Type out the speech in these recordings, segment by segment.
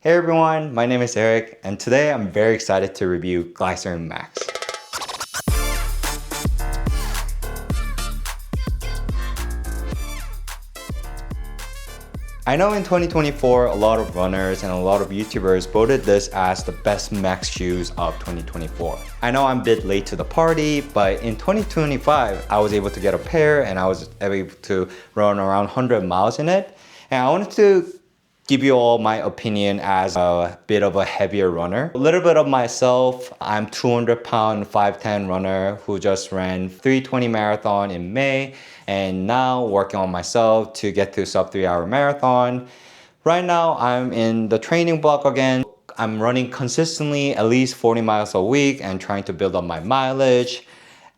Hey everyone, my name is Eric, and today I'm very excited to review Glycerin Max. I know in 2024, a lot of runners and a lot of YouTubers voted this as the best Max shoes of 2024. I know I'm a bit late to the party, but in 2025, I was able to get a pair and I was able to run around 100 miles in it. And I wanted to give you all my opinion as a bit of a heavier runner. A little bit of myself, I'm 200 pound 5'10 runner who just ran 320 marathon in May and now working on myself to get to sub 3 hour marathon. Right now I'm in the training block again. I'm running consistently at least 40 miles a week and trying to build up my mileage.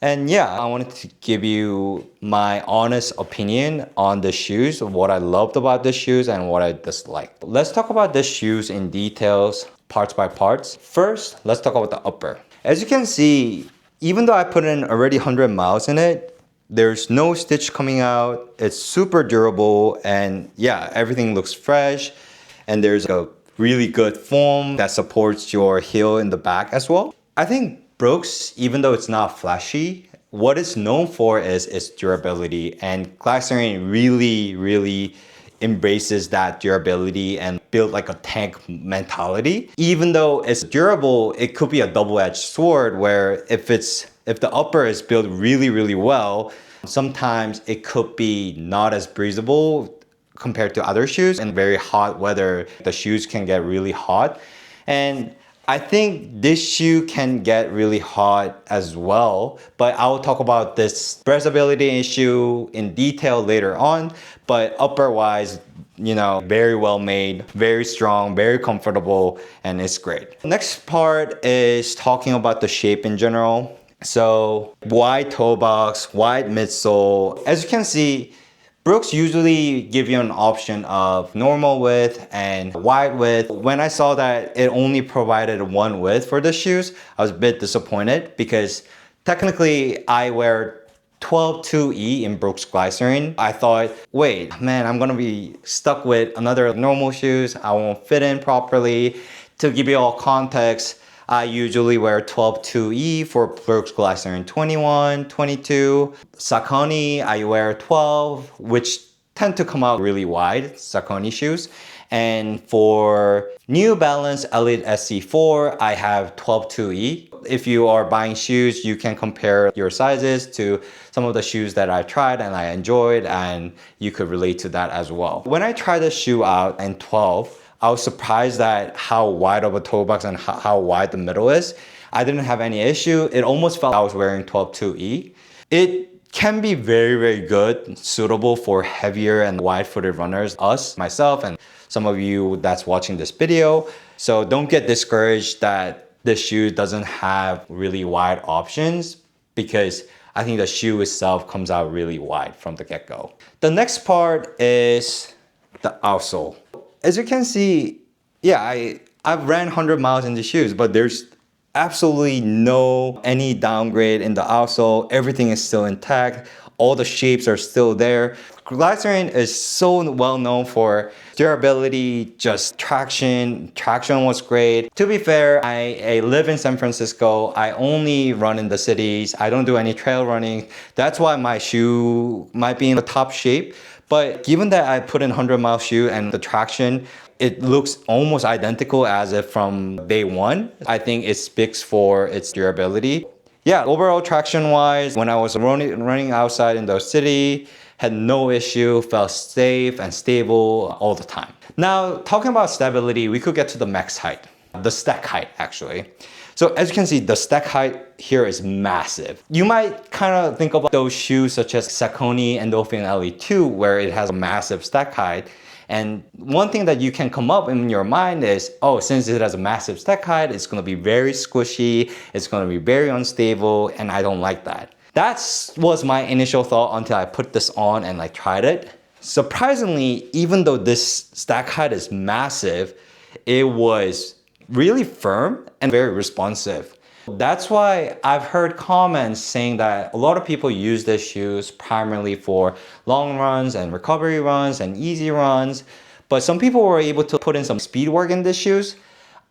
And yeah, I wanted to give you my honest opinion on the shoes, what I loved about the shoes and what I disliked. Let's talk about the shoes in details, parts by parts. First, let's talk about the upper. As you can see, even though I put in already 100 miles in it, there's no stitch coming out. It's super durable and yeah, everything looks fresh. And there's a really good foam that supports your heel in the back as well. I think Brooks, even though it's not flashy, what it's known for is its durability, and Glycerin really embraces that durability and built like a tank mentality. Even though it's durable, it could be a double-edged sword where if the upper is built really well, sometimes it could be not as breathable compared to other shoes. In very hot weather, the shoes can get really hot. And I think this shoe can get really hot as well, but I will talk about this breathability issue in detail later on. But upper wise, you know, very well made, very strong, very comfortable, and it's great. Next part is talking about the shape in general. So wide toe box, wide midsole. As you can see, Brooks usually give you an option of normal width and wide width. When I saw that it only provided one width for the shoes, I was a bit disappointed because technically I wear 12.2E in Brooks Glycerin. I thought, wait, man, I'm gonna be stuck with another normal shoes. I won't fit in properly. To give you all context, I usually wear 12.2E for Brooks Glycerin 21, 22. Saucony, I wear 12, which tend to come out really wide, Saucony shoes. And for New Balance Elite SC4, I have 12.2E. If you are buying shoes, you can compare your sizes to some of the shoes that I tried and I enjoyed, and you could relate to that as well. When I tried the shoe out in 12, I was surprised at how wide of a toe box and how wide the middle is. I didn't have any issue. It almost felt I was wearing 12.2E. It can be very good, suitable for heavier and wide-footed runners, us, myself, and some of you that's watching this video. So don't get discouraged that this shoe doesn't have really wide options, because I think the shoe itself comes out really wide from the get-go. The next part is the outsole. As you can see, yeah, I've ran 100 miles in the shoes, but there's absolutely any downgrade in the outsole. Everything is still intact. All the shapes are still there. Glycerin is so well known for durability, just traction. Traction was great. To be fair, I live in San Francisco. I only run in the cities. I don't do any trail running. That's why my shoe might be in the top shape. But given that I put in 100-mile shoe and the traction, it looks almost identical as if from day one. I think it speaks for its durability. Yeah, overall traction-wise, when I was running outside in the city, had no issue, felt safe and stable all the time. Now, talking about stability, we could get to the max height, the stack height actually. So as you can see, the stack height here is massive. You might kind of think about those shoes such as Saucony Endorphin LE2, where it has a massive stack height. And one thing that you can come up in your mind is, oh, since it has a massive stack height, it's gonna be very squishy, it's gonna be very unstable, and I don't like that. That was my initial thought until I put this on and like tried it. Surprisingly, even though this stack height is massive, it was really firm and very responsive. That's why I've heard comments saying that a lot of people use these shoes primarily for long runs and recovery runs and easy runs. But some people were able to put in some speed work in these shoes.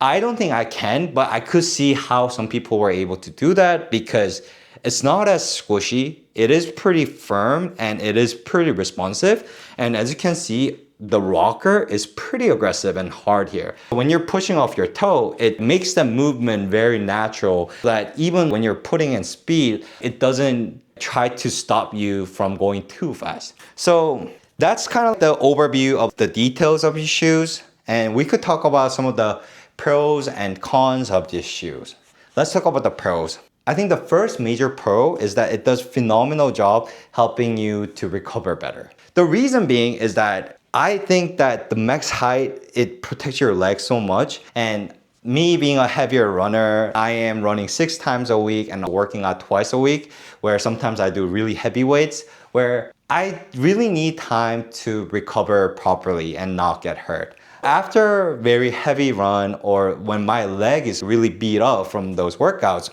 I don't think I can, but I could see how some people were able to do that because it's not as squishy. It is pretty firm and it is pretty responsive. And as you can see, the rocker is pretty aggressive and hard here. When you're pushing off your toe, it makes the movement very natural that even when you're putting in speed, it doesn't try to stop you from going too fast. So that's kind of the overview of the details of these shoes. And we could talk about some of the pros and cons of these shoes. Let's talk about the pros. I think the first major pro is that it does phenomenal job helping you to recover better. The reason being is that I think that the max height, it protects your legs so much. And me being a heavier runner, I am running 6 times a week and working out twice a week, where sometimes I do really heavy weights, where I really need time to recover properly and not get hurt. After a very heavy run or when my leg is really beat up from those workouts,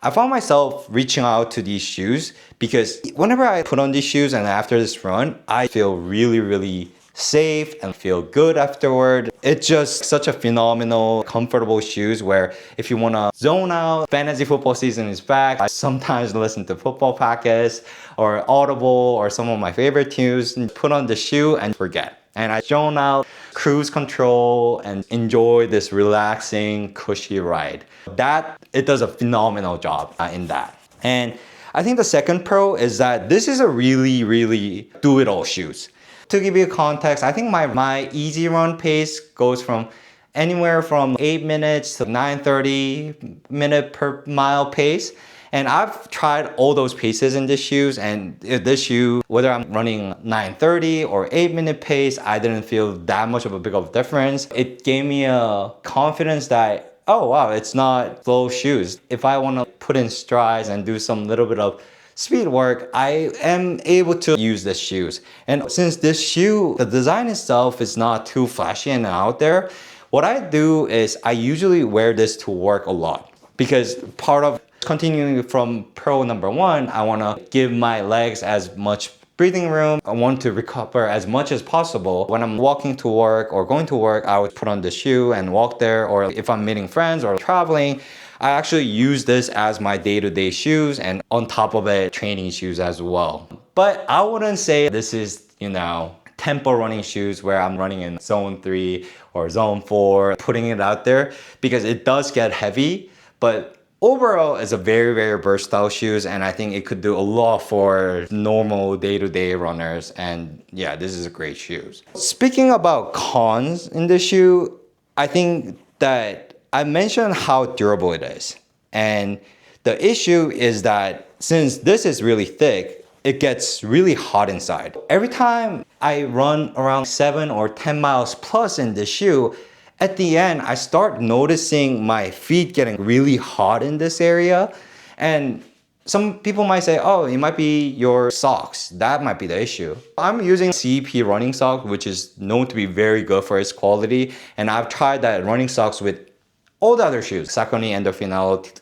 I found myself reaching out to these shoes because whenever I put on these shoes and after this run, I feel really safe and feel good afterward. It's just such a phenomenal, comfortable shoes where if you want to zone out, fantasy football season is back. I sometimes listen to football podcasts or Audible or some of my favorite tunes and put on the shoe and forget. And I zone out, cruise control, and enjoy this relaxing, cushy ride. It does a phenomenal job in that. And I think the second pro is that this is a really do-it-all shoes. To give you context, I think my easy run pace goes from anywhere from 8 minutes to 9:30 minute per mile pace. And I've tried all those paces in these shoes, and this shoe, whether I'm running 9:30 or 8-minute pace, I didn't feel that much of a big of difference. It gave me a confidence that, oh wow, it's not slow shoes. If I want to put in strides and do some little bit of speed work, I am able to use the shoes. And since this shoe, the design itself is not too flashy and out there, what I do is I usually wear this to work a lot because part of continuing from pro number one, I want to give my legs as much breathing room. I want to recover as much as possible. When I'm walking to work or going to work, I would put on the shoe and walk there. Or if I'm meeting friends or traveling, I actually use this as my day-to-day shoes and on top of it, training shoes as well. But I wouldn't say this is, tempo running shoes where I'm running in zone 3 or zone 4, putting it out there because it does get heavy. But overall, it's a very versatile shoes, and I think it could do a lot for normal day-to-day runners. And yeah, this is a great shoes. Speaking about cons in this shoe, I think that I mentioned how durable it is. And the issue is that since this is really thick, it gets really hot inside. Every time I run around 7 or 10 miles plus in this shoe, at the end, I start noticing my feet getting really hot in this area. And some people might say, oh, it might be your socks. That might be the issue. I'm using CEP running sock, which is known to be very good for its quality. And I've tried that running socks with all the other shoes. Saucony Endorphin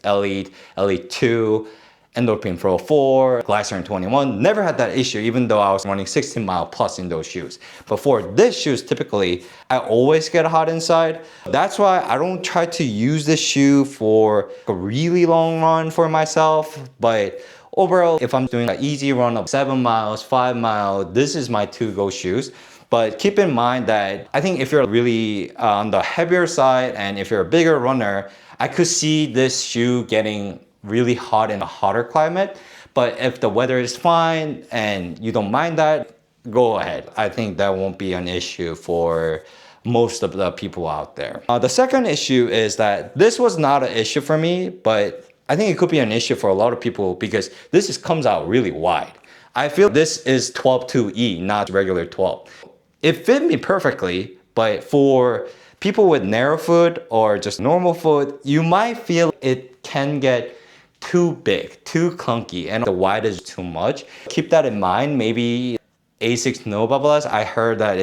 Elite, Elite 2, Endorphin Pro 4, Glycerin 21. Never had that issue even though I was running 16 mile plus in those shoes. But for these shoes, typically, I always get hot inside. That's why I don't try to use this shoe for a really long run for myself. But overall, if I'm doing an easy run of 7 miles, 5 miles, this is my to-go shoes. But keep in mind that I think if you're really on the heavier side and if you're a bigger runner, I could see this shoe getting really hot in a hotter climate. But if the weather is fine and you don't mind that, go ahead. I think that won't be an issue for most of the people out there. The second issue is that this was not an issue for me, but I think it could be an issue for a lot of people because this comes out really wide. I feel this is 12-2E, not regular 12. It fit me perfectly, but for people with narrow foot or just normal foot, you might feel it can get too big, too clunky, and the wide is too much. Keep that in mind. Maybe Asics Nova Plus, I heard that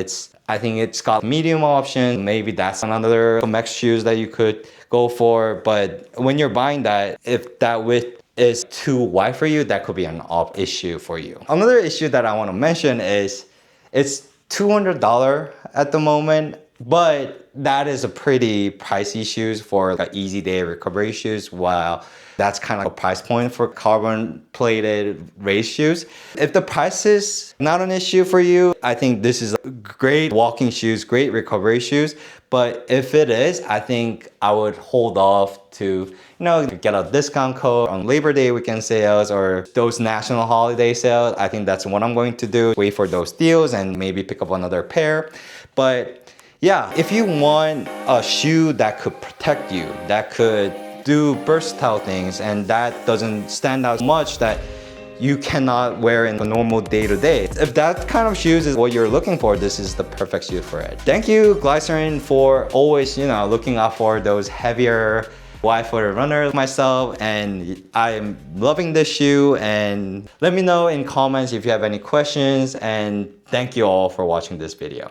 I think it's got medium option. Maybe that's another Max shoes that you could go for. But when you're buying that, if that width is too wide for you, that could be an issue for you. Another issue that I want to mention is it's $200 at the moment, but that is a pretty pricey shoes for like easy day recovery shoes, while that's kind of a price point for carbon plated race shoes. If the price is not an issue for you, I think this is a great walking shoes, great recovery shoes. But if it is, I think I would hold off to, get a discount code on Labor Day weekend sales or those national holiday sales. I think that's what I'm going to do. Wait for those deals and maybe pick up another pair. But yeah, if you want a shoe that could protect you, that could do versatile things, and that doesn't stand out much that you cannot wear in a normal day-to-day. If that kind of shoes is what you're looking for, this is the perfect shoe for it. Thank you, Glycerin, for always, looking out for those heavier wide-footed runners myself, and I'm loving this shoe. And let me know in comments if you have any questions, and thank you all for watching this video.